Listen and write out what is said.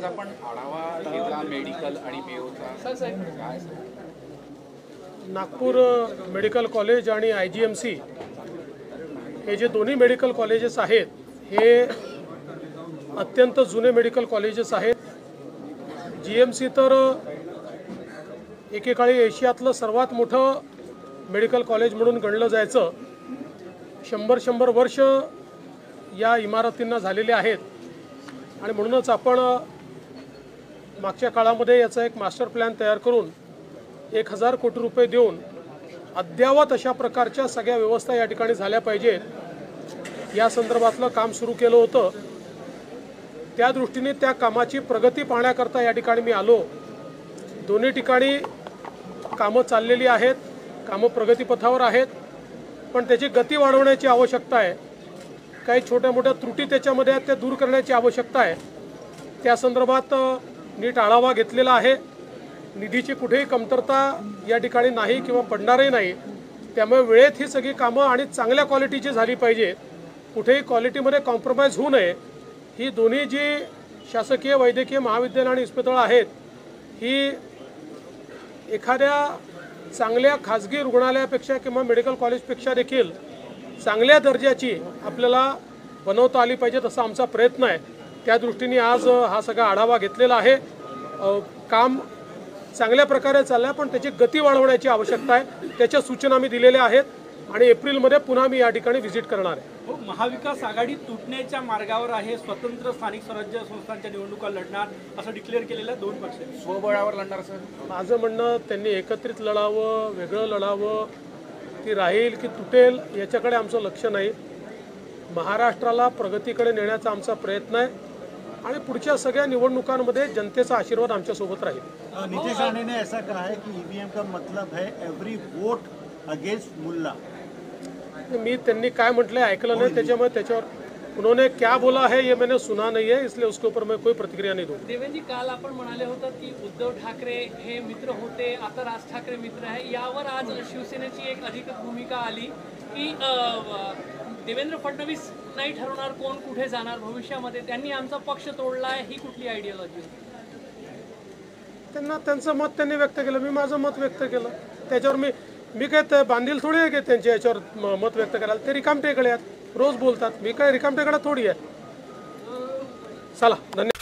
आपण आढावा घेतला मेडिकल आणि मेयोचा काय नागपूर मेडिकल कॉलेज आणि IGMC हे जे दोन्ही मेडिकल कॉलेजेस आहेत हे अत्यंत जुने मेडिकल कॉलेजेस आहेत। GMC तर एकेकाळी एशियातलं सर्वात मोठं मेडिकल कॉलेज म्हणून गणलं जायचं। 100 वर्ष या इमारतींना झालेले आहेत आणि म्हणूनच आपण मागच्या काळामध्ये याचा एक मास्टर प्लॅन तयार करून 1000 कोटी रुपये देऊन अद्यावत अशा प्रकारच्या सगळ्या व्यवस्था या ठिकाणी झाल्या पाहिजेत या संदर्भातलं काम सुरू केलं होतं। त्या दृष्टीने त्या कामाची प्रगती पाहण्याकरता या ठिकाणी मी आलो। दोन्ही ठिकाणी कामं चाललेली आहेत, कामं प्रगतीपथावर आहेत, पण त्याची गती वाढवण्याची आवश्यकता आहे। काही छोट्या मोठ्या त्रुटी त्याच्यामध्ये आहेत, त्या दूर करण्याची आवश्यकता आहे। त्या संदर्भात नीट आढावा घेतलेला आहे। निधीची कुठेही कमतरता या ठिकाणी नाही किंवा पडणारही नाही, त्यामुळे वेळेत ही सगळी कामं आणि चांगल्या क्वालिटीची झाली पाहिजे, कुठेही क्वालिटीमध्ये कॉम्प्रोमाइज होऊ नये। ही दोन्ही जी शासकीय वैद्यकीय महाविद्यालय आणि इस्पितळं आहेत ही एखाद्या चांगल्या खाजगी रुग्णालयापेक्षा किंवा मेडिकल कॉलेजपेक्षा देखील चांगल्या दर्जाची आपल्याला बनवता आली पाहिजे, असा आमचा प्रयत्न आहे। त्या दृष्टीने आज हा सगळा आढावा घेतलेला आहे। काम चांगल्या प्रकारे चाललं आहे, पण त्याची गती वाढवण्याची आवश्यकता आहे। त्याच्या सूचना मी दिलेल्या आहेत आणि एप्रिलमध्ये पुन्हा मी या ठिकाणी व्हिजिट करणार आहे। महाविकास आघाडी तुटण्याच्या मार्गावर आहे, स्वतंत्र स्थानिक स्वराज्य संस्थांच्या निवडणुका लढणार असं डिक्लेअर केलेलं आहे। दोन पक्ष स्वबळावर लढणार सर। माझं म्हणणं त्यांनी एकत्रित लढावं, वेगळं लढावं, ती राहील की तुटेल याच्याकडे आमचं लक्ष नाही। महाराष्ट्राला प्रगतीकडे नेण्याचा आमचा प्रयत्न आहे आणि पुढच्या सगळ्या निवडणुकांमध्ये जनतेचा आशीर्वाद आमच्या सोबत राहील। नीतीश राणे ने ऐसा कहा है कि EVM का मतलब है एवरी वोट अगेंस्ट मुल्ला। मी त्यांनी काय म्हटलं ऐकलं नाही, त्याच्यामुळे त्याच्यावर उन्होंने क्या बोला है ये मैंने सुना नहीं है, इसलिए उसके ऊपर मैं कोई प्रतिक्रिया नहीं दूंगा। देवेंद्र जी, काल आपण म्हणाले होते की उद्धव ठाकरे हे मित्र होते, आता राज ठाकरे मित्र आहे। यावर आज शिवसेनेची एक अधिकृत भूमिका आली की देवेंद्र फडणवीस नाही ठरवणार कोण कुठे जाणार भविष्यामध्ये, त्यांनी आमचा पक्ष तोडला आहे, ही कुठली आयडियोलॉजी? त्यांना त्यांचं मत त्यांनी व्यक्त केलं, मी माझं मत व्यक्त केलं। त्याच्यावर मी काय बांधील थोडी आहे की त्यांच्या याच्यावर मत व्यक्त करायला। ते रिकामटेकडे आहेत, रोज बोलतात, मी काय रिकामटेकडे थोडी आहे। चला, धन्यवाद।